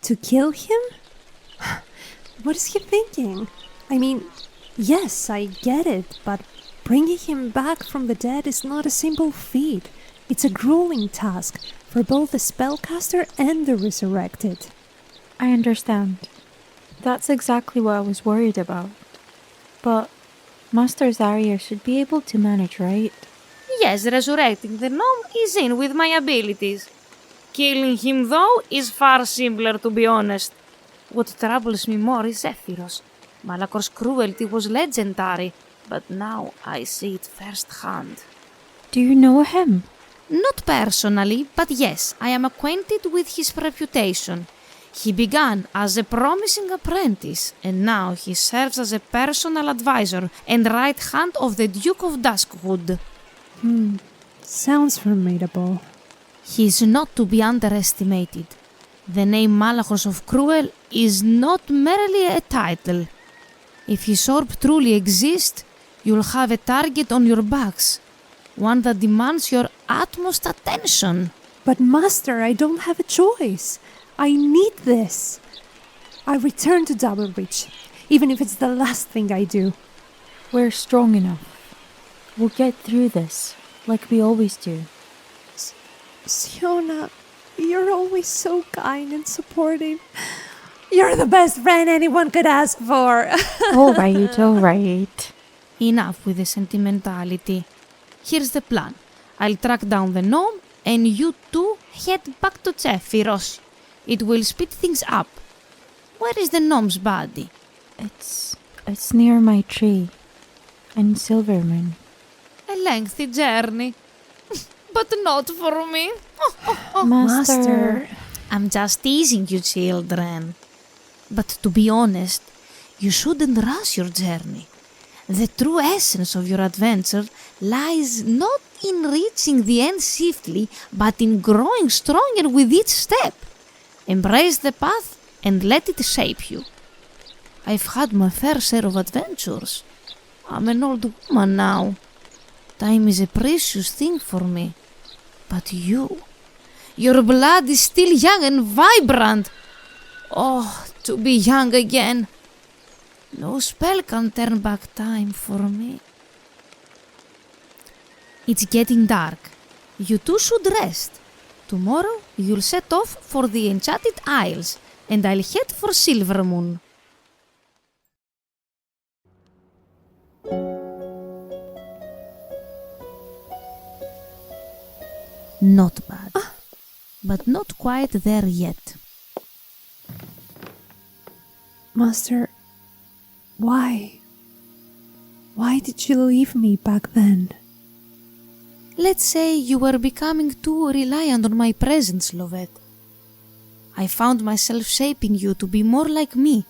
To kill him? What is he thinking? I mean, yes, I get it, but bringing him back from the dead is not a simple feat. It's a grueling task for both the spellcaster and the resurrected. I understand. That's exactly what I was worried about. But Master Zaria should be able to manage, right? Yes, resurrecting the gnome is in with my abilities. Killing him, though, is far simpler, to be honest. What troubles me more is Zephyros. Malachor's cruelty was legendary, but now I see it firsthand. Do you know him? Not personally, but yes, I am acquainted with his reputation. He began as a promising apprentice, and now he serves as a personal advisor and right hand of the Duke of Duskwood. Sounds formidable. He is not to be underestimated. The name Malachor of Cruel is not merely a title. If his orb truly exists, you'll have a target on your backs, one that demands your utmost attention. But Master, I don't have a choice. I need this. I return to Double Reach, even if it's the last thing I do. We're strong enough. We'll get through this, like we always do. Sionnach, you're always so kind and supportive. You're the best friend anyone could ask for. All right. Enough with the sentimentality. Here's the plan. I'll track down the gnome, and you two head back to Zephyros. It will speed things up. Where is the gnome's body? It's near my tree. In Silvermoon. A lengthy journey. But not for me. Master. I'm just teasing you, children. But to be honest, you shouldn't rush your journey. The true essence of your adventure lies not in reaching the end swiftly, but in growing stronger with each step. Embrace the path and let it shape you. I've had my fair share of adventures. I'm an old woman now. Time is a precious thing for me. But your blood is still young and vibrant. Oh, to be young again. No spell can turn back time for me. It's getting dark. You two should rest. Tomorrow you'll set off for the Enchanted Isles, and I'll head for Silvermoon. Not bad, but not quite there yet. Master, why? Why did you leave me back then? Let's say you were becoming too reliant on my presence, Lovette. I found myself shaping you to be more like me,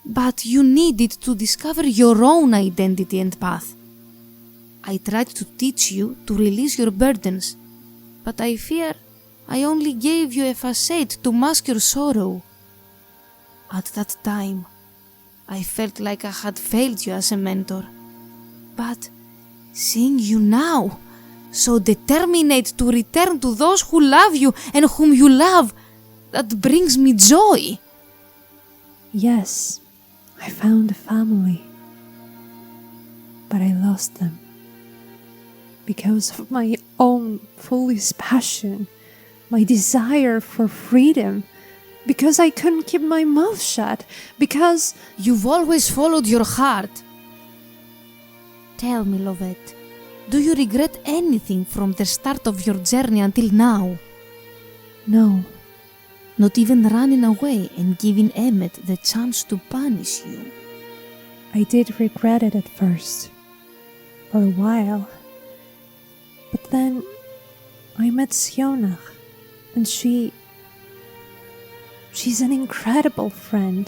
but you needed to discover your own identity and path. I tried to teach you to release your burdens, but I fear I only gave you a facade to mask your sorrow. At that time, I felt like I had failed you as a mentor. But seeing you now, so determined to return to those who love you and whom you love, that brings me joy. Yes, I found a family, but I lost them. Because of my own foolish passion, my desire for freedom, because I couldn't keep my mouth shut, because... You've always followed your heart. Tell me, Lovette, do you regret anything from the start of your journey until now? No. Not even running away and giving Emmet the chance to punish you? I did regret it at first, for a while. But then I met Sionnach, and she's an incredible friend,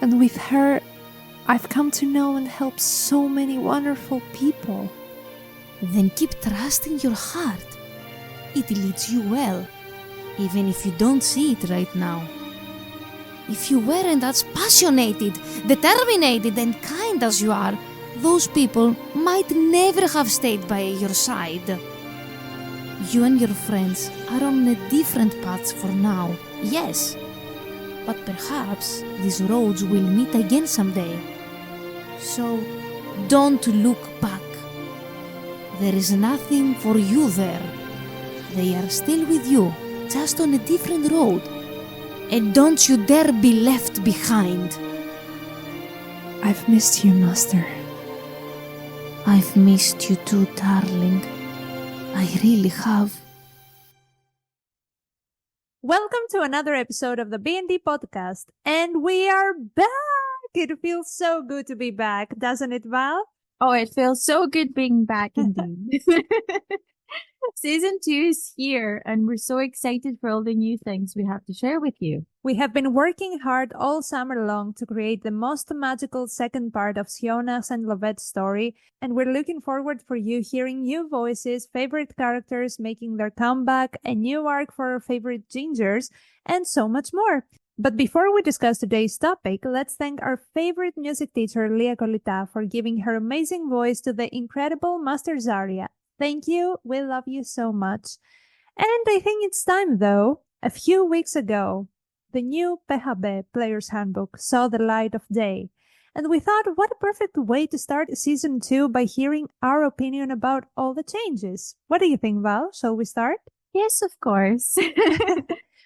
and with her I've come to know and help so many wonderful people. Then keep trusting your heart. It leads you well, even if you don't see it right now. If you weren't as passionate, determined and kind as you are, those people might never have stayed by your side. You and your friends are on a different path for now, yes, but perhaps these roads will meet again someday. So, don't look back. There is nothing for you there. They are still with you, just on a different road. And don't you dare be left behind. I've missed you, Master. I've missed you too, darling. I really have. Welcome to another episode of the D&D podcast, and we are back! It feels so good to be back, doesn't it, Val? Oh, it feels so good being back indeed. Season 2 is here, and we're so excited for all the new things we have to share with you. We have been working hard all summer long to create the most magical second part of Sionnach's and Lovette's story, and we're looking forward for you hearing new voices, favorite characters making their comeback, a new arc for our favorite gingers, and so much more. But before we discuss today's topic, let's thank our favorite music teacher, Lia Kollita, for giving her amazing voice to the incredible Master Zaria. Thank you. We love you so much. And I think it's time, though. A few weeks ago, the new PHB Player's Handbook saw the light of day. And we thought, what a perfect way to start Season 2 by hearing our opinion about all the changes. What do you think, Val? Shall we start? Yes, of course.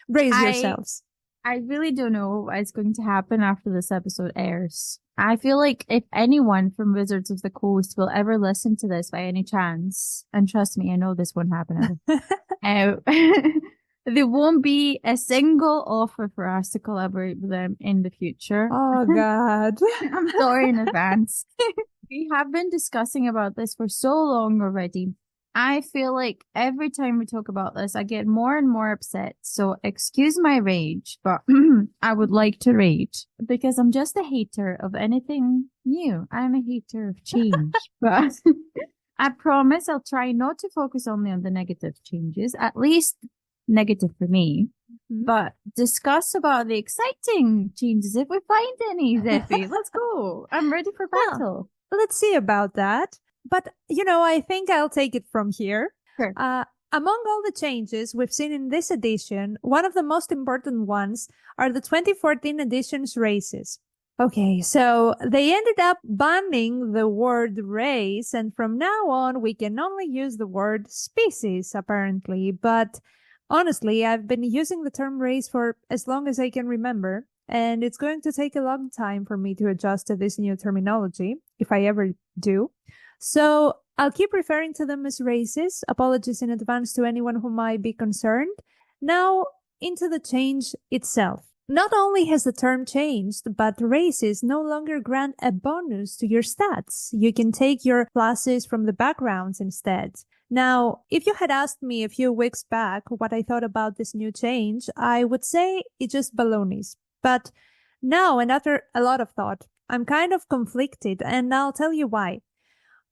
Brace yourselves. I really don't know what's going to happen after this episode airs. I feel like if anyone from Wizards of the Coast will ever listen to this by any chance, and trust me, I know this won't happen ever, there won't be a single offer for us to collaborate with them in the future. Oh, God. I'm sorry in advance. We have been discussing about this for so long already. I feel like every time we talk about this, I get more and more upset. So excuse my rage, but I would like to rage because I'm just a hater of anything new. I'm a hater of change, but I promise I'll try not to focus only on the negative changes, at least negative for me, but discuss about the exciting changes if we find any, Zephy. Let's go. I'm ready for battle. Well, let's see about that. But, I think I'll take it from here. Sure. Among all the changes we've seen in this edition, one of the most important ones are the 2014 edition's races. Okay, so they ended up banning the word race, and from now on, we can only use the word species, apparently. But honestly, I've been using the term race for as long as I can remember, and it's going to take a long time for me to adjust to this new terminology, if I ever do. So I'll keep referring to them as races. Apologies in advance to anyone who might be concerned. Now, into the change itself. Not only has the term changed, but races no longer grant a bonus to your stats. You can take your classes from the backgrounds instead. Now, if you had asked me a few weeks back what I thought about this new change, I would say it's just balonies. But now, and after a lot of thought, I'm kind of conflicted, and I'll tell you why.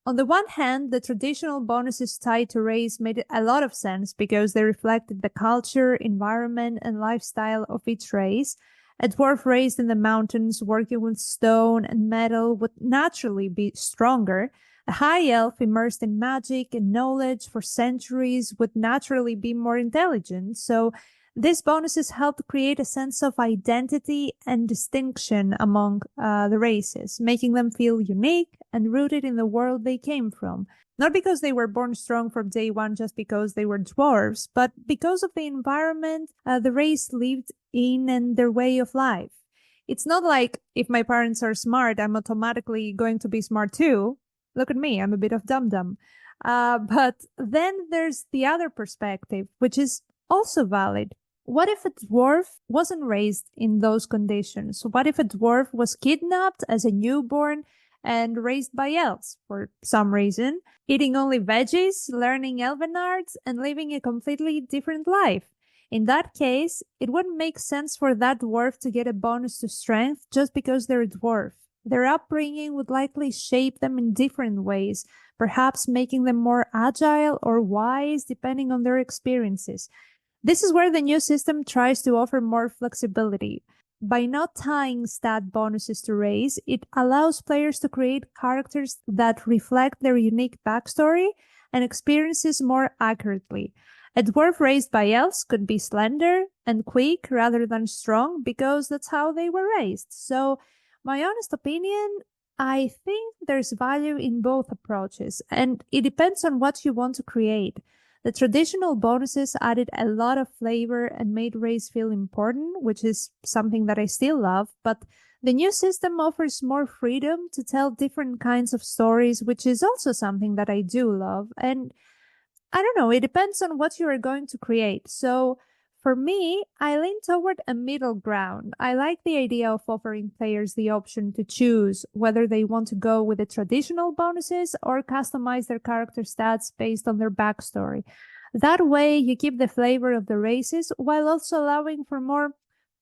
On the one hand, the traditional bonuses tied to race made a lot of sense because they reflected the culture, environment, and lifestyle of each race. A dwarf raised in the mountains working with stone and metal would naturally be stronger. A high elf immersed in magic and knowledge for centuries would naturally be more intelligent. So these bonuses helped create a sense of identity and distinction among the races, making them feel unique and rooted in the world they came from. Not because they were born strong from day one just because they were dwarves, but because of the environment the race lived in and their way of life. It's not like if my parents are smart, I'm automatically going to be smart too. Look at me, I'm a bit of dum-dum. But then there's the other perspective, which is also valid. What if a dwarf wasn't raised in those conditions? What if a dwarf was kidnapped as a newborn and raised by elves for some reason, eating only veggies, learning elven arts, and living a completely different life? In that case, it wouldn't make sense for that dwarf to get a bonus to strength just because they're a dwarf. Their upbringing would likely shape them in different ways, perhaps making them more agile or wise depending on their experiences. This is where the new system tries to offer more flexibility. By not tying stat bonuses to race, it allows players to create characters that reflect their unique backstory and experiences more accurately. A dwarf raised by elves could be slender and quick rather than strong because that's how they were raised. So, my honest opinion, I think there's value in both approaches, and it depends on what you want to create. The traditional bonuses added a lot of flavor and made race feel important, which is something that I still love, but the new system offers more freedom to tell different kinds of stories, which is also something that I do love. And I don't know, it depends on what you are going to create. So for me, I lean toward a middle ground. I like the idea of offering players the option to choose whether they want to go with the traditional bonuses or customize their character stats based on their backstory. That way, you keep the flavor of the races while also allowing for more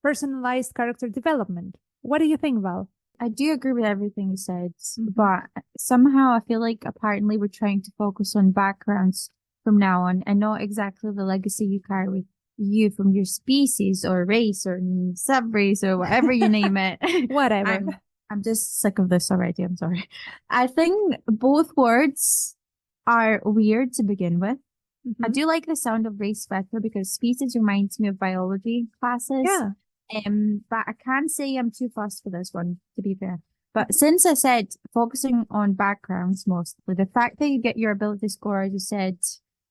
personalized character development. What do you think, Val? I do agree with everything you said, but somehow I feel like apparently we're trying to focus on backgrounds from now on and not exactly the legacy you carry with you from your species or race or sub-race or whatever you name it. Whatever. I'm just sick of this already. I'm sorry. I think both words are weird to begin with. I do like the sound of race better because species reminds me of biology classes. Yeah. But I can't say I'm too fussed for this one, to be fair. But since I said focusing on backgrounds mostly, the fact that you get your ability score, as you said,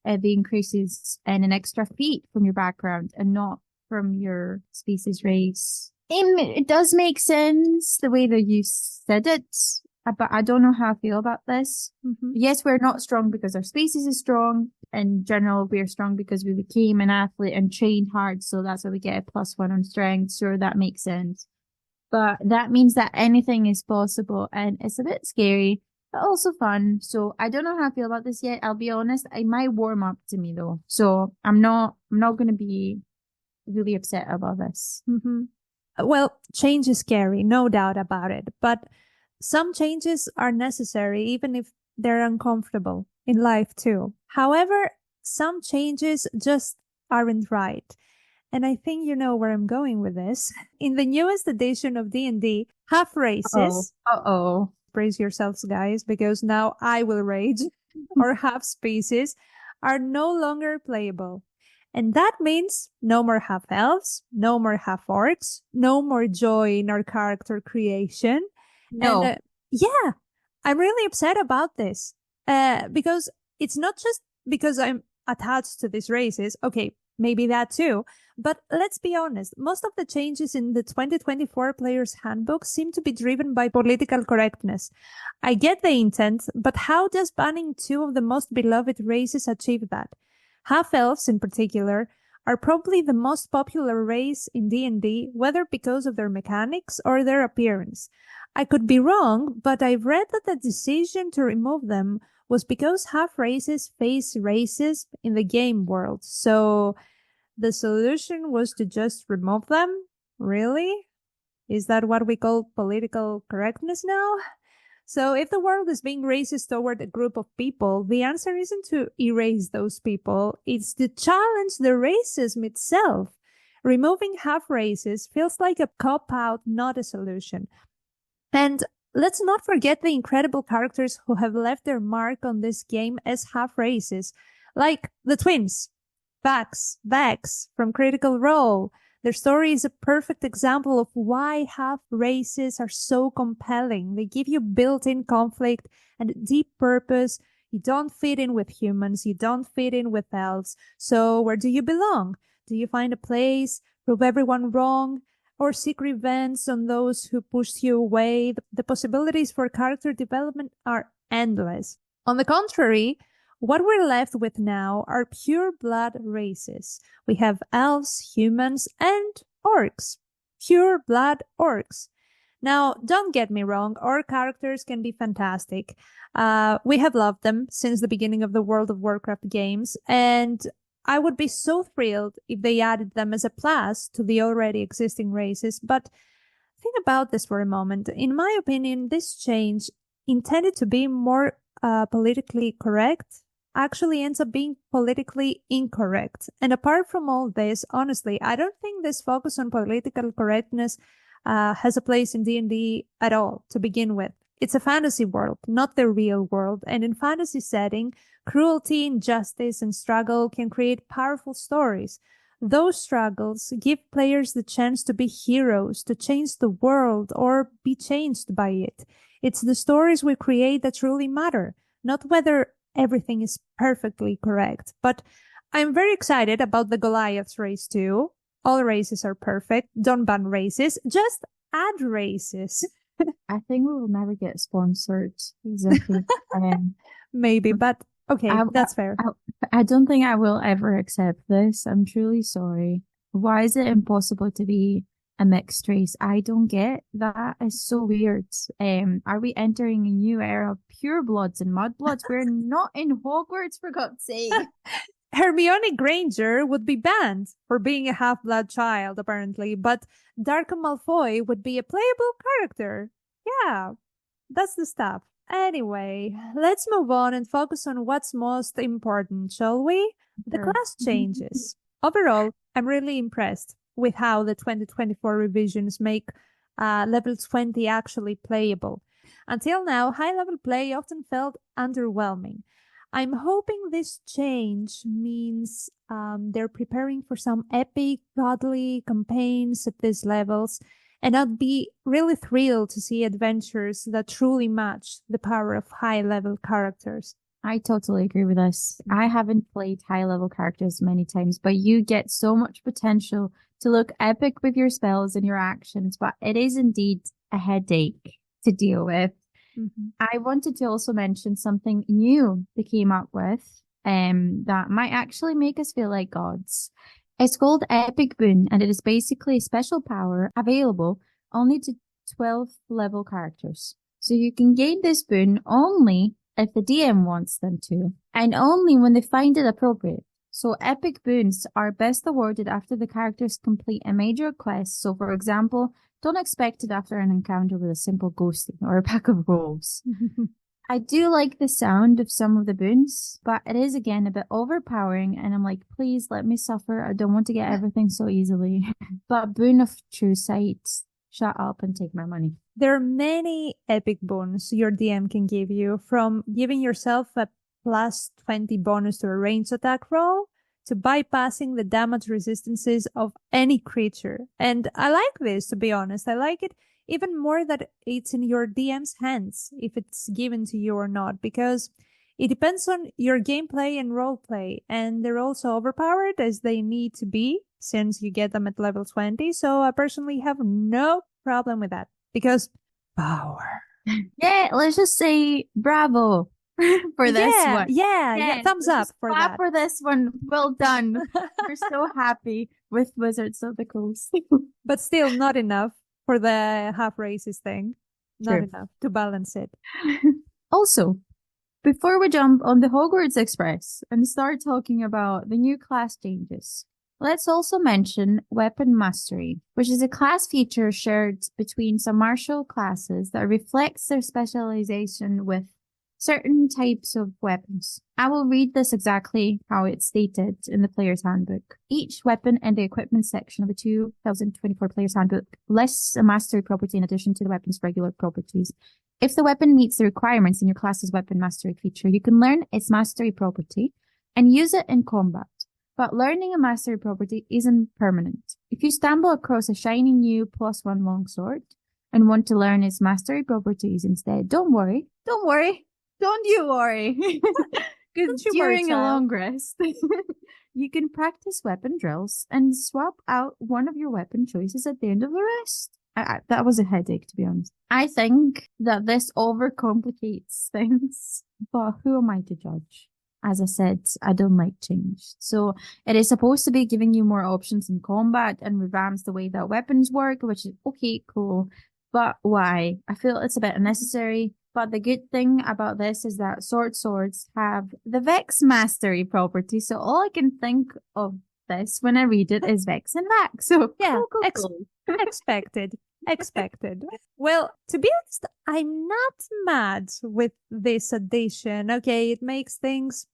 the increases and an extra feat from your background and not from your species race. It does make sense the way that you said it, but I don't know how I feel about this. Yes, we're not strong because our species is strong. In general, we're strong because we became an athlete and trained hard, so that's why we get a +1 on strength. Sure, that makes sense. But that means that anything is possible, and it's a bit scary, but also fun. So I don't know how I feel about this yet. I'll be honest, it might warm up to me though. So I'm not going to be really upset about this. Well, change is scary, no doubt about it. But some changes are necessary, even if they're uncomfortable in life too. However, some changes just aren't right. And I think you know where I'm going with this. In the newest edition of D&D, half races. Brace yourselves, guys, because now I will rage. Or half species are no longer playable. And that means no more half elves, no more half orcs, no more joy in our character creation. No. And, yeah, I'm really upset about this. Because it's not just because I'm attached to these races. Okay, maybe that too. But let's be honest, most of the changes in the 2024 Player's Handbook seem to be driven by political correctness. I get the intent, but how does banning two of the most beloved races achieve that? Half-elves, in particular, are probably the most popular race in D&D, whether because of their mechanics or their appearance. I could be wrong, but I've read that the decision to remove them was because half races face racism in the game world. So the solution was to just remove them? Really? Is that what we call political correctness now? So if the world is being racist toward a group of people, the answer isn't to erase those people, it's to challenge the racism itself. Removing half races feels like a cop-out, not a solution. And let's not forget the incredible characters who have left their mark on this game as half races, like the twins, Vax from Critical Role. Their story is a perfect example of why half races are so compelling. They give you built-in conflict and deep purpose. You don't fit in with humans. You don't fit in with elves. So where do you belong? Do you find a place, prove everyone wrong, or seek revenge on those who pushed you away? The possibilities for character development are endless. On the contrary, what we're left with now are pure blood races. We have elves, humans, and orcs. Pure blood orcs. Now, don't get me wrong, orc characters can be fantastic. We have loved them since the beginning of the World of Warcraft games, and I would be so thrilled if they added them as a plus to the already existing races. But think about this for a moment. In my opinion, this change, intended to be more politically correct, actually ends up being politically incorrect. And apart from all this, honestly, I don't think this focus on political correctness has a place in D&D at all to begin with. It's a fantasy world, not the real world. And in fantasy setting, cruelty, injustice, and struggle can create powerful stories. Those struggles give players the chance to be heroes, to change the world, or be changed by it. It's the stories we create that truly matter, not whether everything is perfectly correct. But I'm very excited about the Goliaths race too. All races are perfect. Don't ban races, just add races. I think we will never get sponsored. Exactly. Maybe, but okay, that's fair. I don't think I will ever accept this. I'm truly sorry. Why is it impossible to be a mixed race? I don't get that. It's so weird. Are we entering a new era of purebloods and mudbloods? We're not in Hogwarts, for God's sake. Hermione Granger would be banned for being a half-blood child, apparently, but Draco Malfoy would be a playable character. Yeah, that's the stuff. Anyway, let's move on and focus on what's most important, shall we? The Sure. class changes. Overall, I'm really impressed with how the 2024 revisions make level 20 actually playable. Until now, high-level play often felt underwhelming. I'm hoping this change means they're preparing for some epic, godly campaigns at these levels, and I'd be really thrilled to see adventures that truly match the power of high-level characters. I totally agree with this. I haven't played high-level characters many times, but you get so much potential to look epic with your spells and your actions, but it is indeed a headache to deal with. I wanted to also mention something new they came up with that might actually make us feel like gods. It's called Epic Boon, and it is basically a special power available only to 12th level characters. So you can gain this boon only if the DM wants them to, and only when they find it appropriate. So epic boons are best awarded after the characters complete a major quest. So for example, don't expect it after an encounter with a simple ghosting or a pack of wolves. I do like the sound of some of the boons, but it is again a bit overpowering, and I'm like, please let me suffer. I don't want to get everything so easily. But boon of true sight, shut up and take my money. There are many epic boons your DM can give you, from giving yourself a plus 20 bonus to a ranged attack roll to bypassing the damage resistances of any creature. And I like this, to be honest. I like it even more that it's in your DM's hands if it's given to you or not, because it depends on your gameplay and roleplay, and they're also overpowered as they need to be since you get them at level 20. So I personally have no problem with that, because power. Yeah, let's just say bravo for this one. Yeah, thumbs up for clap that. for this one. Well done. We're so happy with Wizards of the Coast. But still not enough for the half races thing. Not True. enough to balance it. Also, before we jump on the Hogwarts Express and start talking about the new class changes, let's also mention Weapon Mastery, which is a class feature shared between some martial classes that reflects their specialization with certain types of weapons. I will read this exactly how it's stated in the Player's Handbook. Each weapon in the equipment section of the 2024 Player's Handbook lists a mastery property in addition to the weapon's regular properties. If the weapon meets the requirements in your class's weapon mastery feature, you can learn its mastery property and use it in combat. But learning a mastery property isn't permanent. If you stumble across a shiny new +1 longsword and want to learn its mastery properties instead, don't worry. Don't you worry. Because during a long rest, you can practice weapon drills and swap out one of your weapon choices at the end of the rest. That was a headache, to be honest. I think that this overcomplicates things, but who am I to judge? As I said, I don't like change. So it is supposed to be giving you more options in combat and revamps the way that weapons work, which is okay, cool. But why? I feel it's a bit unnecessary. But the good thing about this is that swords have the Vex mastery property. So all I can think of this when I read it is Vex and Vax. So Yeah, cool. expected. Well, to be honest, I'm not mad with this addition. Okay, it makes things,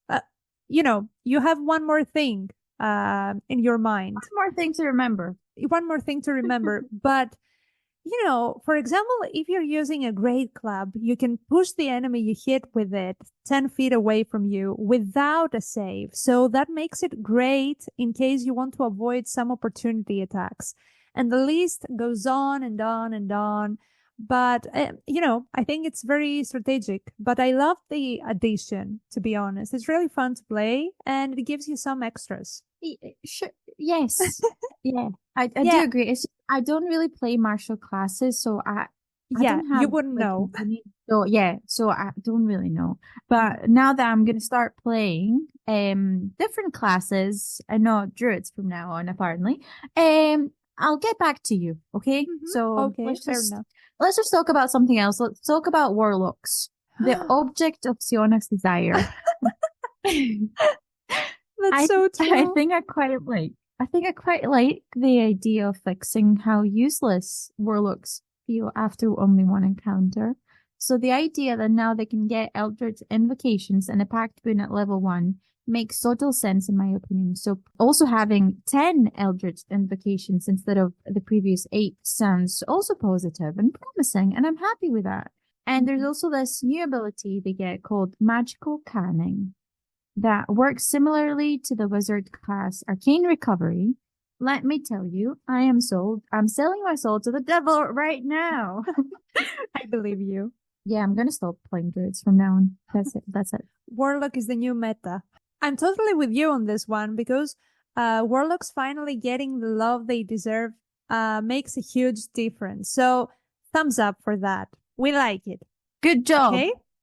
you have one more thing in your mind. One more thing to remember. But for example, if you're using a great club, you can push the enemy you hit with it 10 feet away from you without a save. So that makes it great in case you want to avoid some opportunity attacks. And the list goes on and on and on. But, I think it's very strategic. But I love the addition, to be honest. It's really fun to play and it gives you some extras. Sure. Yes. Yeah. I Yeah. do agree. It's I don't really play martial classes, so I Yeah, don't have you wouldn't like, know. so I don't really know. But now that I'm gonna start playing different classes, I know druids from now on apparently. I'll get back to you, okay? Mhm. So Okay, fair enough. let's just talk about something else. Let's talk about warlocks. The object of Sionnach's desire. That's so true. I think I quite like the idea of fixing how useless warlocks feel after only one encounter. So the idea that now they can get Eldritch invocations and a pact boon at level 1 makes total sense in my opinion. So also having 10 Eldritch invocations instead of the previous 8 sounds also positive and promising, and I'm happy with that. And there's also this new ability they get called Magical Canning that works similarly to the wizard class Arcane Recovery. Let me tell you, I am sold. I'm selling my soul to the devil right now. I believe you. Yeah, I'm gonna stop playing druids from now on. That's it. Warlock is the new meta. I'm totally with you on this one because Warlocks finally getting the love they deserve makes a huge difference. So thumbs up for that. We like it. Good job.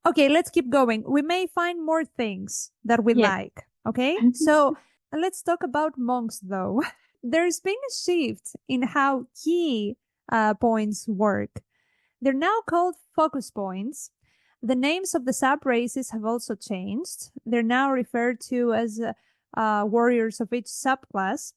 Okay, let's keep going. We may find more things that we like. Okay? So let's talk about monks though. There's been a shift in how key points work. They're now called focus points. The names of the sub-races have also changed. They're now referred to as warriors of each subclass.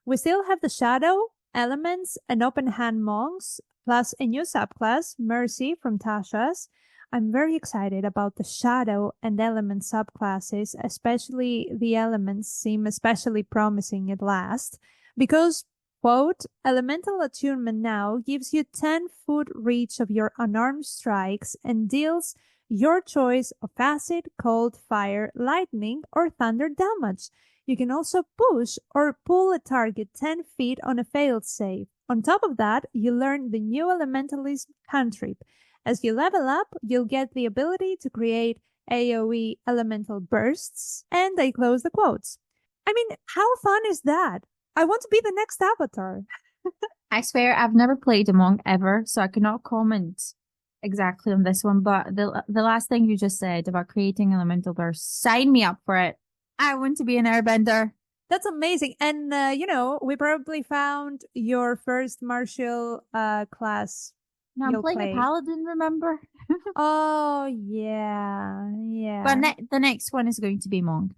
We still have the shadow, elements, and open hand monks, plus a new subclass, Mercy from Tasha's. I'm very excited about the shadow and element subclasses, especially the elements seem especially promising at last, because, quote, elemental attunement now gives you 10-foot reach of your unarmed strikes and deals your choice of acid, cold, fire, lightning, or thunder damage. You can also push or pull a target 10 feet on a failed save. On top of that, you learn the new elementalism cantrip. As you level up, you'll get the ability to create AoE elemental bursts, and I close the quotes. I mean, how fun is that? I want to be the next avatar. I swear I've never played a monk ever, so I cannot comment exactly on this one, but the last thing you just said about creating elemental bursts, sign me up for it. I want to be an airbender. That's amazing. And, we probably found your first martial class. Now I'm playing a paladin, remember? Oh, yeah. But the next one is going to be monk.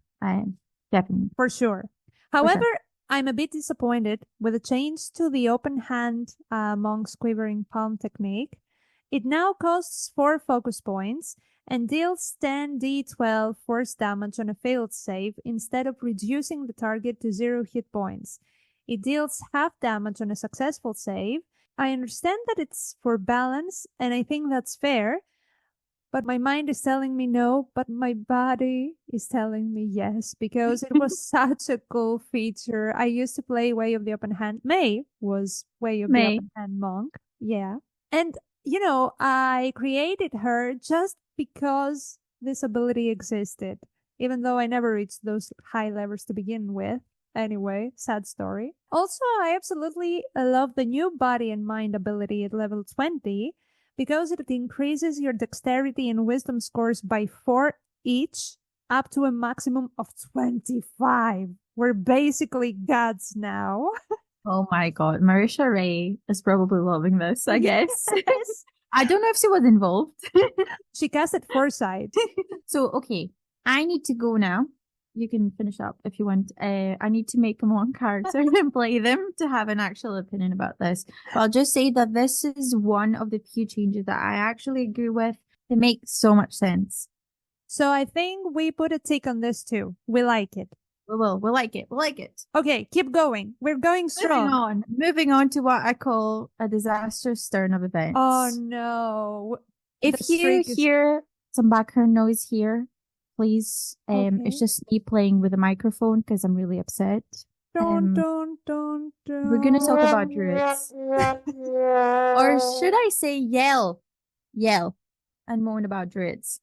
Definitely. For sure. However, I'm a bit disappointed with the change to the open hand monk's quivering palm technique. It now costs 4 focus points and deals 10d12 force damage on a failed save instead of reducing the target to 0 hit points. It deals half damage on a successful save. I understand that it's for balance, and I think that's fair, but my mind is telling me no, but my body is telling me yes, because it was such a cool feature. I used to play Way of the Open Hand. May was Way of the Open Hand monk. Yeah. And, I created her just because this ability existed, even though I never reached those high levels to begin with. Anyway, sad story. Also, I absolutely love the new body and mind ability at level 20 because it increases your dexterity and wisdom scores by 4 each up to a maximum of 25. We're basically gods now. Oh my god, Marisha Ray is probably loving this, I guess. I don't know if she was involved. She casted Foresight. So, okay, I need to go now. You can finish up if you want. I need to make them one character and play them to have an actual opinion about this. But I'll just say that this is one of the few changes that I actually agree with. They make so much sense. So I think we put a tick on this too. We like it. We will. We'll like it. We'll like it. Okay, keep going. We're going strong. Moving on to what I call a disastrous turn of events. Oh no. If you hear some background noise here, please, it's just me playing with a microphone because I'm really upset. Don't. We're going to talk about druids. Or should I say yell and moan about druids?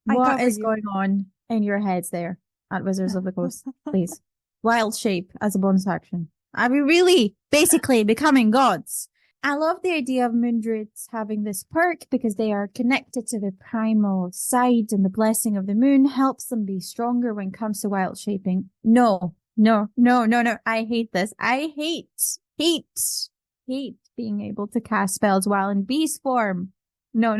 What is going on in your heads there at Wizards of the Coast? Please. Wild shape as a bonus action. Are we really basically becoming gods? I love the idea of moon druids having this perk because they are connected to the primal side, and the blessing of the moon helps them be stronger when it comes to wild shaping. No. I hate this. I hate being able to cast spells while in beast form. No.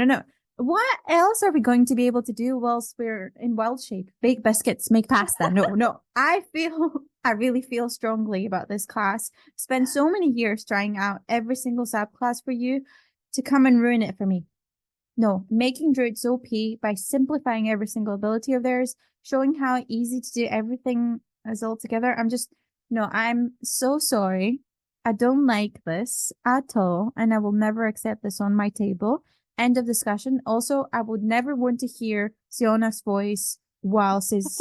What else are we going to be able to do whilst we're in wild shape? Bake biscuits, make pasta. No. I really feel strongly about this class. Spent so many years trying out every single subclass for you to come and ruin it for me. No, making druids OP by simplifying every single ability of theirs, showing how easy to do everything is all together. I'm so sorry. I don't like this at all, and I will never accept this on my table. End of discussion. Also, I would never want to hear Sionnach's voice whilst his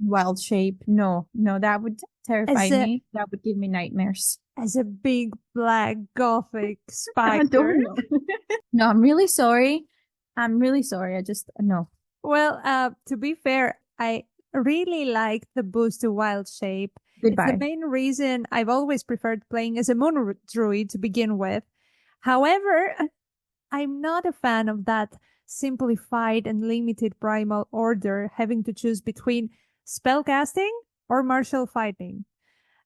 wild shape. No, that would terrify me. That would give me nightmares. As a big black gothic spider. I don't know. No, I'm really sorry. I just, no. Well, to be fair, I really like the boost to wild shape. Goodbye. It's the main reason I've always preferred playing as a moon druid to begin with. However, I'm not a fan of that simplified and limited primal order having to choose between spellcasting or martial fighting.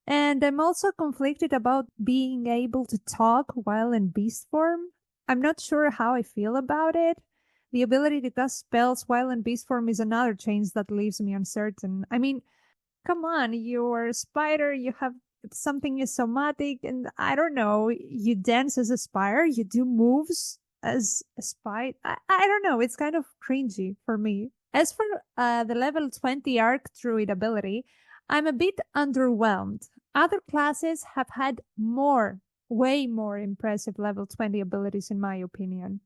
And I'm also conflicted about being able to talk while in beast form. I'm not sure how I feel about it. The ability to cast spells while in beast form is another change that leaves me uncertain. I mean, come on, you're a spider, you have something is somatic, and I don't know, you dance as a spider, you do moves as a spider. I don't know, it's kind of cringy for me. As for the level 20 Arc Druid ability, I'm a bit underwhelmed. Other classes have had way more impressive level 20 abilities in my opinion.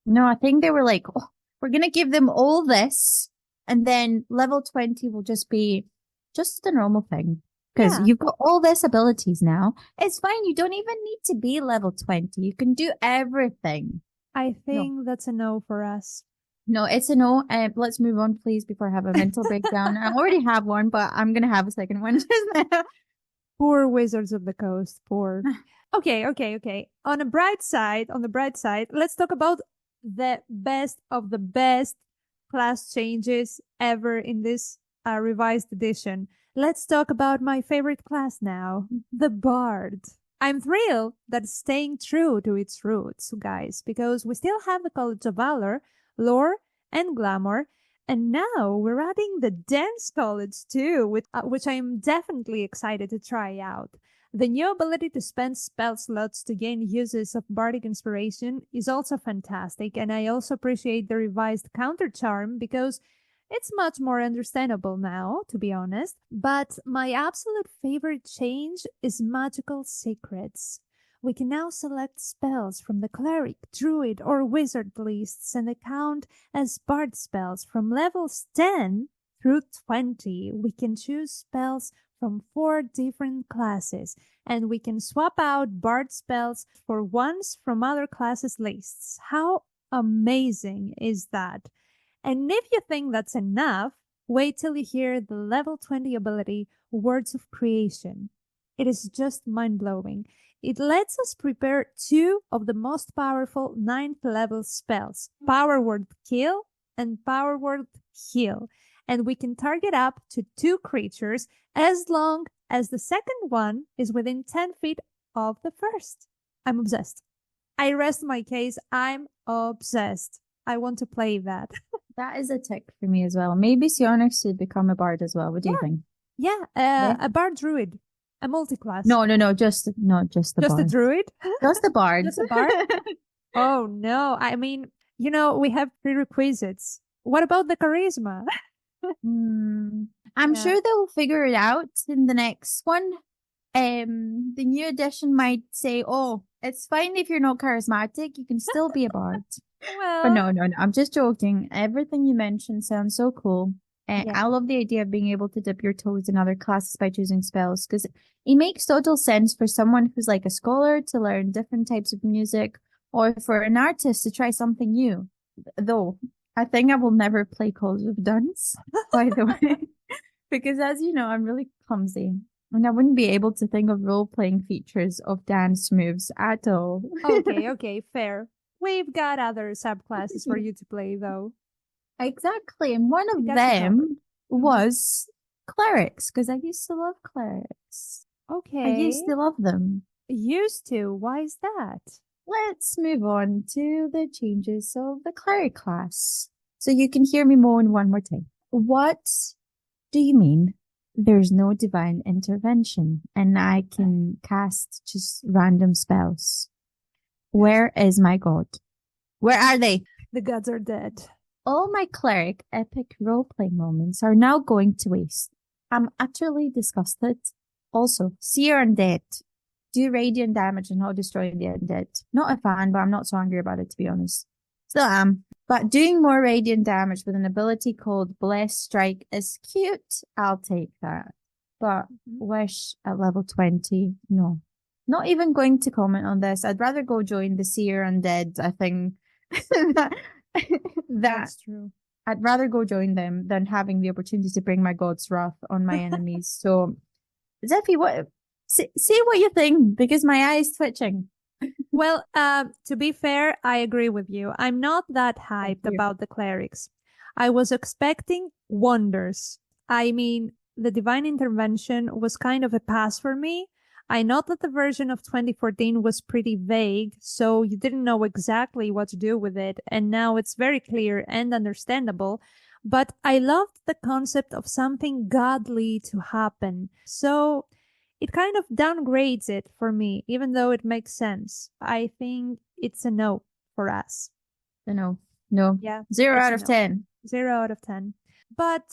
No, I think they were like, oh, we're going to give them all this, and then level 20 will just be just a normal thing. Because you've got all these abilities now. It's fine. You don't even need to be level 20. You can do everything. I think that's a no for us. No, it's a no. Let's move on, please, before I have a mental breakdown. I already have one, but I'm going to have a second one just now. Poor Wizards of the Coast. Poor. Okay. On the bright side, let's talk about the best of the best class changes ever in this revised edition. Let's talk about my favorite class now, the Bard. I'm thrilled that it's staying true to its roots, guys, because we still have the College of Valor, Lore, and Glamour, and now we're adding the Dance College too, which I'm definitely excited to try out. The new ability to spend spell slots to gain uses of Bardic Inspiration is also fantastic, and I also appreciate the revised Counter Charm because it's much more understandable now, to be honest. But my absolute favorite change is Magical Secrets. We can now select spells from the Cleric, Druid, or Wizard lists and they count as Bard spells from levels 10 through 20. We can choose spells from 4 different classes, and we can swap out Bard spells for ones from other classes' lists. How amazing is that? And if you think that's enough, wait till you hear the level 20 ability, Words of Creation. It is just mind-blowing. It lets us prepare 2 of the most powerful 9th level spells, Power Word Kill and Power Word Heal. And we can target up to 2 creatures as long as the second one is within 10 feet of the first. I'm obsessed. I rest my case. I'm obsessed. I want to play that. That is a tick for me as well. Maybe Sionnach should become a bard as well. What do you think? Yeah, a bard druid. A multi-class. No, just the bard. Just a druid? Just the bard. Just a bard? Oh, no. I mean, we have prerequisites. What about the charisma? I'm Yeah. sure they'll figure it out in the next one. The new edition might say, "Oh, it's fine if you're not charismatic. You can still be a bard." But no. I'm just joking. Everything you mentioned sounds so cool. Yeah. I love the idea of being able to dip your toes in other classes by choosing spells, because it makes total sense for someone who's like a scholar to learn different types of music, or for an artist to try something new. Though I think I will never play Calls of Duns, by the way, because as you know, I'm really clumsy. And I wouldn't be able to think of role-playing features of dance moves at all. Okay, fair. We've got other subclasses for you to play, though. Exactly. And one of We got you covered. them was clerics, because I used to love clerics. Okay. I used to love them. Used to? Why is that? Let's move on to the changes of the cleric class. So you can hear me moan one more time. What do you mean there's no divine intervention and I can cast just random spells? Where is my god? Where are they? The gods are dead. All my cleric epic roleplay moments are now going to waste. I'm utterly disgusted. Also, seer undead. Do radiant damage and not destroying the undead. Not a fan, but I'm not so angry about it, to be honest. Still am. But doing more radiant damage with an ability called Bless Strike is cute. I'll take that. But Wish at level 20, no. Not even going to comment on this. I'd rather go join the seer undead, I think. That's true. I'd rather go join them than having the opportunity to bring my god's wrath on my enemies. So, Zephy, say what you think, because my eye is twitching. Well, to be fair, I agree with you. I'm not that hyped about the clerics. I was expecting wonders. I mean, the divine intervention was kind of a pass for me. I know that the version of 2014 was pretty vague, so you didn't know exactly what to do with it, and now it's very clear and understandable. But I loved the concept of something godly to happen. So it kind of downgrades it for me, even though it makes sense. I think it's a no for us. No. Yeah. 0 it's out a of no. 10. 0 out of 10. But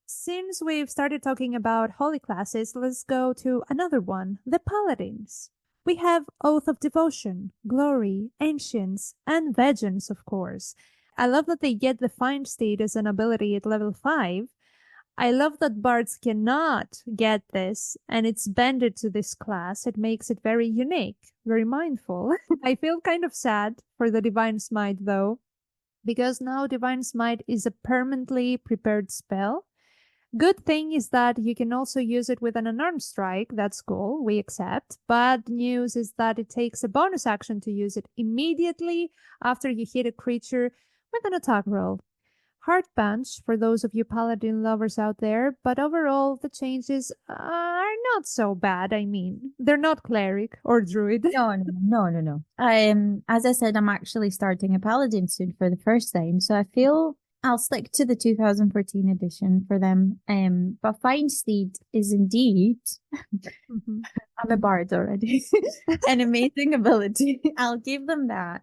since we've started talking about holy classes, let's go to another one, the paladins. We have Oath of Devotion, Glory, Ancients, and Vengeance, of course. I love that they get the Find state as an ability at level 5. I love that bards cannot get this, and it's banded to this class. It makes it very unique, very mindful. I feel kind of sad for the Divine Smite, though, because now Divine Smite is a permanently prepared spell. Good thing is that you can also use it with an unarmed strike. That's cool. We accept. Bad news is that it takes a bonus action to use it immediately after you hit a creature with an attack roll. Hard punch for those of you paladin lovers out there, but overall the changes are not so bad. I mean, they're not cleric or druid. No. As I said, I'm actually starting a paladin soon for the first time, so I feel I'll stick to the 2014 edition for them. But Find Steed is indeed, I'm a bard already, an amazing ability. I'll give them that.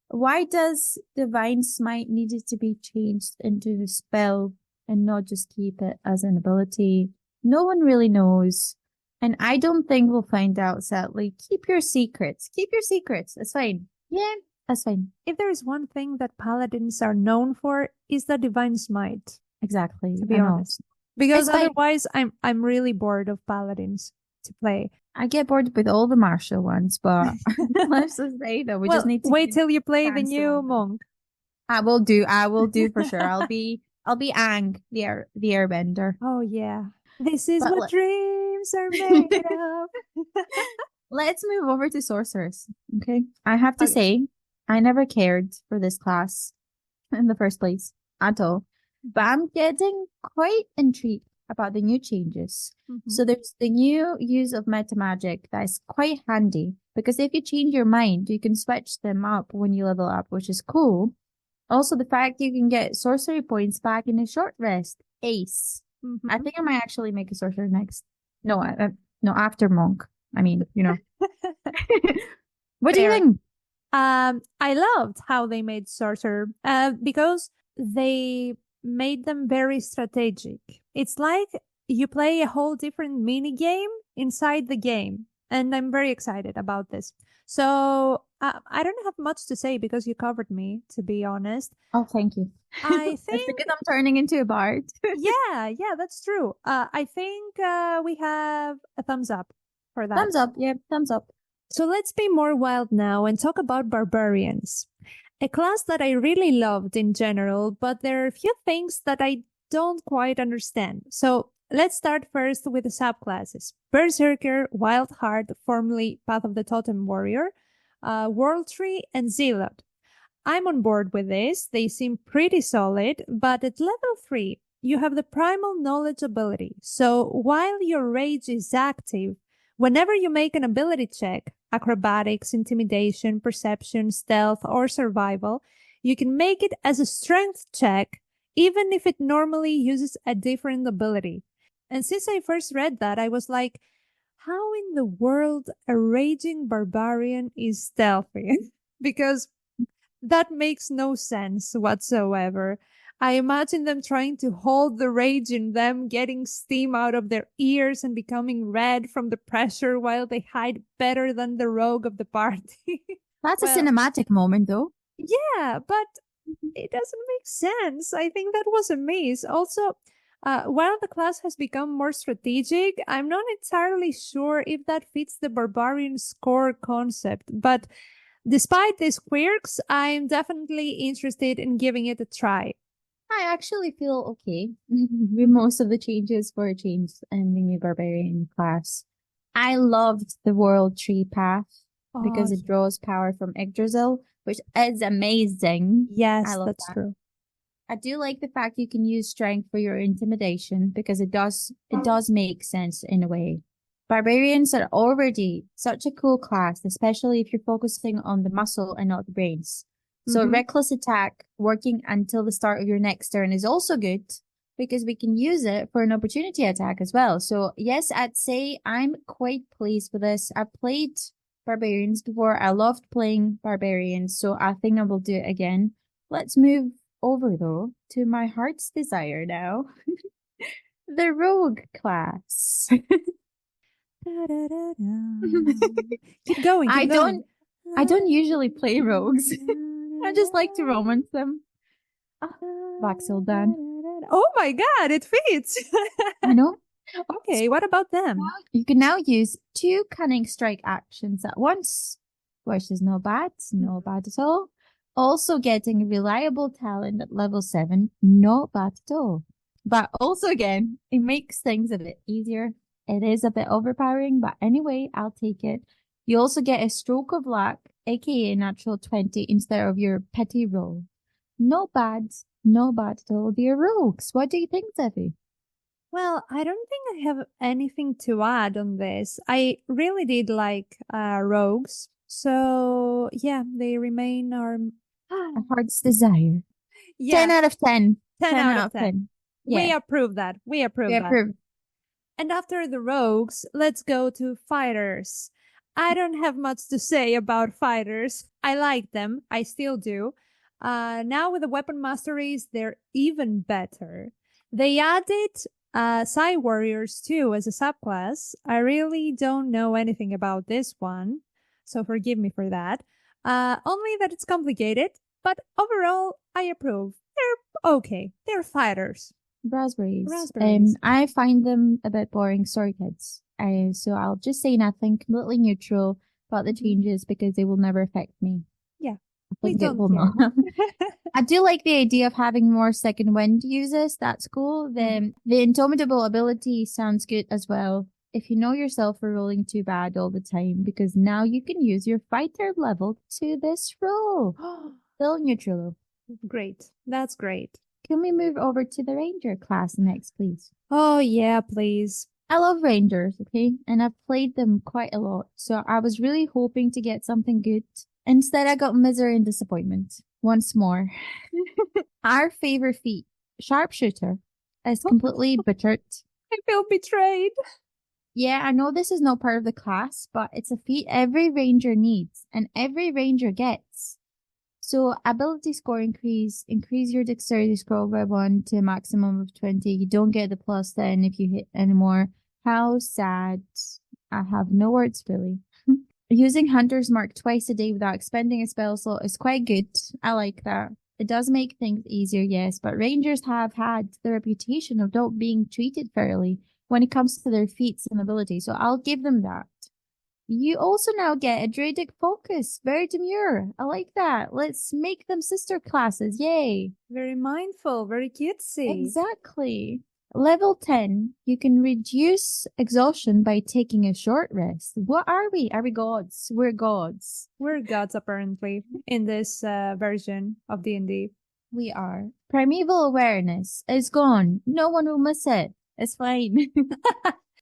Why does Divine Smite needed to be changed into a spell and not just keep it as an ability? No one really knows. And I don't think we'll find out, sadly. Keep your secrets. It's fine. Yeah. That's fine. If there's one thing that paladins are known for, is the Divine Smite. Exactly. To be honest. Because It's fine. otherwise I'm really bored of paladins to play. I get bored with all the martial ones, but let's just say that we just need to wait till you play the cancel new them. monk. I will do for sure. I'll be Aang, the airbender. Oh yeah. This is But what dreams are made of. Let's move over to sorcerers. Okay. I have to say, I never cared for this class in the first place at all. But I'm getting quite intrigued about the new changes. So there's the new use of meta magic that is quite handy, because if you change your mind, you can switch them up when you level up, which is cool. Also, the fact you can get sorcery points back in a short rest. Ace. I think I might actually make a sorcerer next. No, after monk. I mean, you know. What do you think? I loved how they made sorcerer because they made them very strategic. It's like you play a whole different mini game inside the game, and I'm very excited about this. So I don't have much to say because you covered me, to be honest. Oh, thank you. I It's think because I'm turning into a bard. yeah, that's true. I think we have a thumbs up for that. Thumbs up. Yeah, thumbs up. So let's be more wild now and talk about barbarians. A class that I really loved in general, but there are a few things that I don't quite understand. So let's start first with the subclasses. Berserker, Wild Heart, formerly Path of the Totem Warrior, World Tree, and Zealot. I'm on board with this. They seem pretty solid, but at level 3, you have the Primal Knowledge ability. So while your rage is active, whenever you make an ability check, acrobatics, intimidation, perception, stealth, or survival, you can make it as a strength check, even if it normally uses a different ability. And since I first read that, I was like, how in the world a raging barbarian is stealthy? Because that makes no sense whatsoever. I imagine them trying to hold the rage in them, getting steam out of their ears and becoming red from the pressure while they hide better than the rogue of the party. That's Well, a cinematic moment, though. Yeah, but it doesn't make sense. I think that was a miss. Also, while the class has become more strategic, I'm not entirely sure if that fits the barbarian score concept. But despite these quirks, I'm definitely interested in giving it a try. I actually feel okay with most of the changes for a change in the new barbarian class. I loved the World Tree path because it draws power from Yggdrasil, which is amazing. Yes, I love that's that. true. I do like the fact you can use strength for your intimidation because it does make sense in a way. Barbarians are already such a cool class, especially if you're focusing on the muscle and not the brains. So reckless attack working until the start of your next turn is also good because we can use it for an opportunity attack as well. So yes, I'd say I'm quite pleased with this. I've played barbarians before. I loved playing barbarians, so I think I will do it again. Let's move over though to my heart's desire now. The rogue class. Keep going. I don't usually play rogues. I just like to romance them. Vaxildan. Oh my god, it fits. I know. Okay, what about them? You can now use 2 cunning strike actions at once, which is not bad at all. Also getting a reliable talent at level 7, not bad at all. But also again, it makes things a bit easier. It is a bit overpowering, but anyway, I'll take it. You also get a stroke of luck, aka natural 20, instead of your petty roll. Not bad at all, dear rogues. What do you think, Zephy? Well, I don't think I have anything to add on this. I really did like rogues. So, yeah, they remain our A heart's desire. yeah, 10 out of 10. 10 out of 10. Yeah. We approve that. We approve. And after the rogues, let's go to fighters. I don't have much to say about fighters. I like them. I still do. Now with the weapon masteries, they're even better. They added Psy Warriors too as a subclass. I really don't know anything about this one, so forgive me for that. Only that it's complicated, but overall, I approve. They're okay. They're fighters. Raspberries. Raspberries. I find them a bit boring. Sorry, kids. So I'll just say nothing, completely neutral about the changes because they will never affect me. Yeah. I think We it will don't not. I do like the idea of having more second wind uses. That's cool. The indomitable ability sounds good as well. If you know yourself for rolling too bad all the time, because now you can use your fighter level to this roll. Still neutral. Great. That's great. Can we move over to the ranger class next, please? Oh, yeah, please. I love rangers, okay? And I've played them quite a lot. So I was really hoping to get something good. Instead, I got misery and disappointment. Once more. Our favorite feat, sharpshooter, is completely butchered. I feel betrayed. Yeah, I know this is not part of the class, but it's a feat every ranger needs and every ranger gets. So ability score increase your dexterity score by 1 to a maximum of 20. You don't get the plus 10 if you hit anymore. How sad. I have no words really. Using Hunter's Mark twice a day without expending a spell slot is quite good. I like that. It does make things easier, yes, but Rangers have had the reputation of not being treated fairly when it comes to their feats and abilities, so I'll give them that. You also now get a Druidic focus. Very demure. I like that. Let's make them sister classes. Yay. Very mindful, very cutesy. Exactly. Level 10, you can reduce exhaustion by taking a short rest. What are we? Are we gods? We're gods. We're gods, apparently, in this version of D&D. We are. Primeval awareness is gone. No one will miss it. It's fine.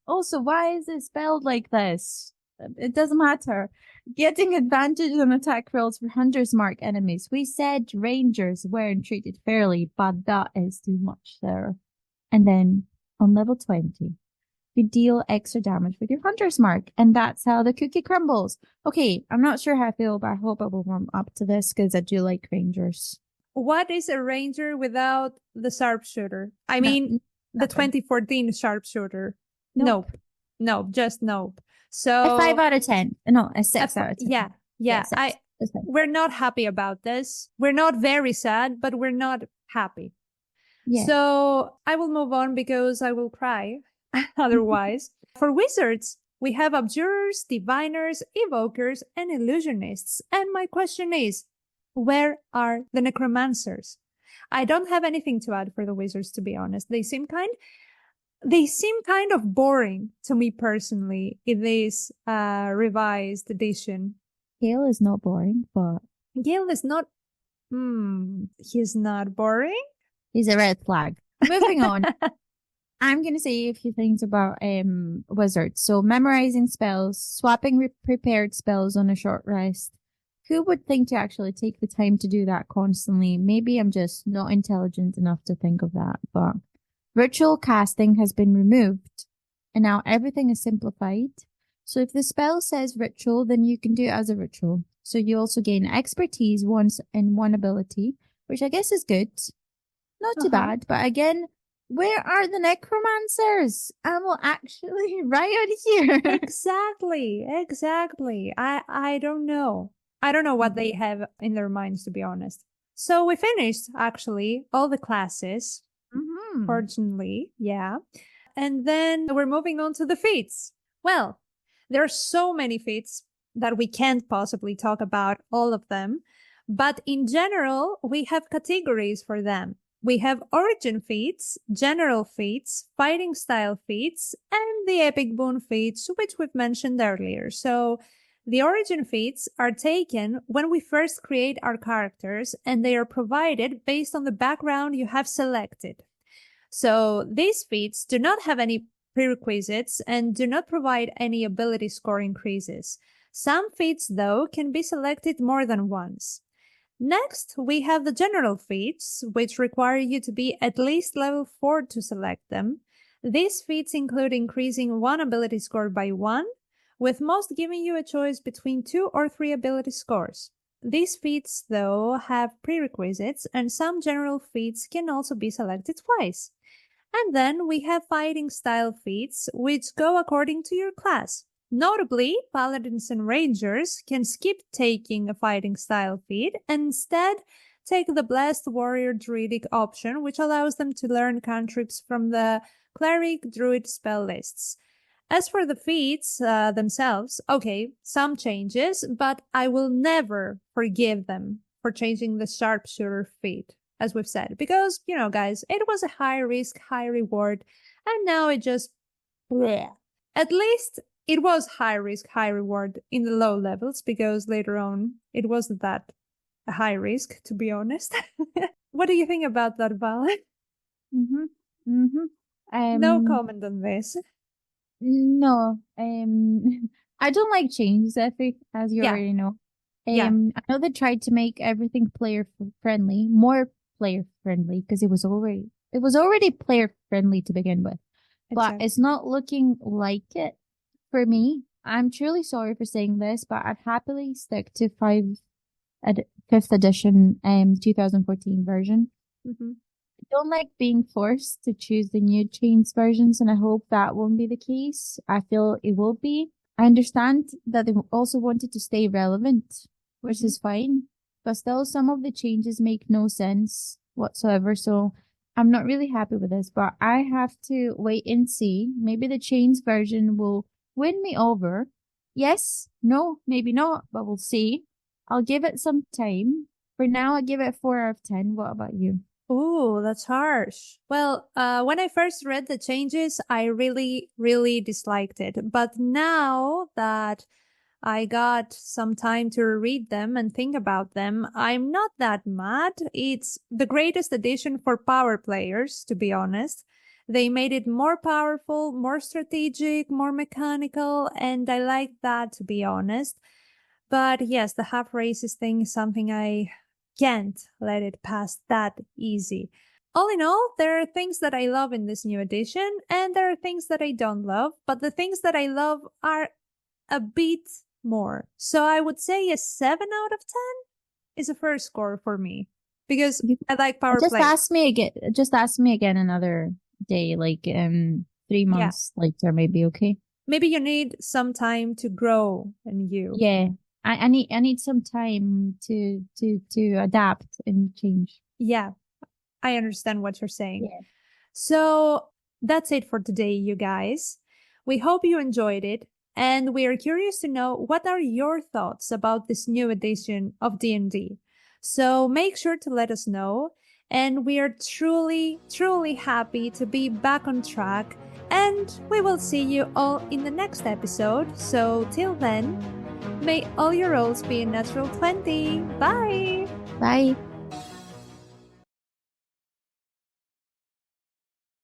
Also, why is it spelled like this? It doesn't matter. Getting advantage on attack rolls for Hunter's Mark enemies. We said Rangers weren't treated fairly, but that is too much there. And then on level 20, you deal extra damage with your Hunter's Mark, and that's how the cookie crumbles. Okay, I'm not sure how I feel, but I hope I will warm up to this because I do like Rangers. What is a ranger without the sharpshooter? I mean, the 2014 sharpshooter. Nope. Nope, just nope. So a 5 out of 10. No, a 6 out of 10. Yeah. We're not happy about this. We're not very sad, but we're not happy. Yeah. So I will move on because I will cry otherwise. For wizards, we have abjurers, diviners, evokers, and illusionists. And my question is, where are the necromancers? I don't have anything to add for the wizards, to be honest. They seem kind of boring to me personally in this revised edition. Gale is not boring, but Gale is not. He's not boring. He's a red flag. Moving on. I'm going to say a few things about wizards. So memorizing spells, swapping prepared spells on a short rest. Who would think to actually take the time to do that constantly? Maybe I'm just not intelligent enough to think of that, but ritual casting has been removed and now everything is simplified. So if the spell says ritual, then you can do it as a ritual. So you also gain expertise once in one ability, which I guess is good. Not too bad, but again, where are the necromancers? I will actually right out here. Exactly. I don't know. I don't know what they have in their minds, to be honest. So we finished, actually, all the classes. Fortunately, yeah. And then we're moving on to the feats. Well, there are so many feats that we can't possibly talk about all of them. But in general, we have categories for them. We have origin feats, general feats, fighting style feats, and the epic boon feats, which we've mentioned earlier. So the origin feats are taken when we first create our characters, and they are provided based on the background you have selected. So these feats do not have any prerequisites and do not provide any ability score increases. Some feats, though, can be selected more than once. Next, we have the general feats, which require you to be at least level 4 to select them. These feats include increasing one ability score by 1, with most giving you a choice between 2 or 3 ability scores. These feats, though, have prerequisites, and some general feats can also be selected twice. And then we have fighting style feats, which go according to your class. Notably, paladins and rangers can skip taking a fighting style feat and instead take the blessed warrior druidic option, which allows them to learn cantrips from the cleric druid spell lists. As for the feats themselves, okay, some changes, but I will never forgive them for changing the sharpshooter feat, as we've said, because, you know, guys, it was a high risk, high reward, and now it just bleh. At least it was high risk, high reward in the low levels, because later on it wasn't that a high risk, to be honest. What do you think about that, Val? No comment on this. No, I don't like change, Zephy, as you already know. I know they tried to make everything player friendly, more player friendly, because it was already player friendly to begin with. But it's not looking like it for me. I'm truly sorry for saying this, but I'd happily stick to 5th edition 2014 version. Mm-hmm. I don't like being forced to choose the new Chains versions, and I hope that won't be the case. I feel it will be. I understand that they also wanted to stay relevant, which is fine, but still some of the changes make no sense whatsoever, so I'm not really happy with this, but I have to wait and see. Maybe the Chains version will win me over. Yes, no, maybe not, but we'll see. I'll give it some time. For now, I give it 4 out of 10. What about you? Ooh, that's harsh. Well, when I first read the changes, I really, really disliked it. But now that I got some time to read them and think about them, I'm not that mad. It's the greatest addition for power players, to be honest. They made it more powerful, more strategic, more mechanical, and I like that, to be honest. But yes, the half races thing is something I can't let it pass that easy. All in all, there are things that I love in this new edition, and there are things that I don't love, but the things that I love are a bit more. So I would say a 7 out of 10 is a fair score for me, because I like power play. Just ask me again another day, like 3 months later, maybe, okay? Maybe you need some time to grow in you. Yeah. I need some time to adapt and change. Yeah, I understand what you're saying. Yeah. So that's it for today, you guys. We hope you enjoyed it, and we are curious to know what are your thoughts about this new edition of D&D. So make sure to let us know, and we are truly, truly happy to be back on track, and we will see you all in the next episode. So till then, may all your rolls be a natural 20. Bye! Bye!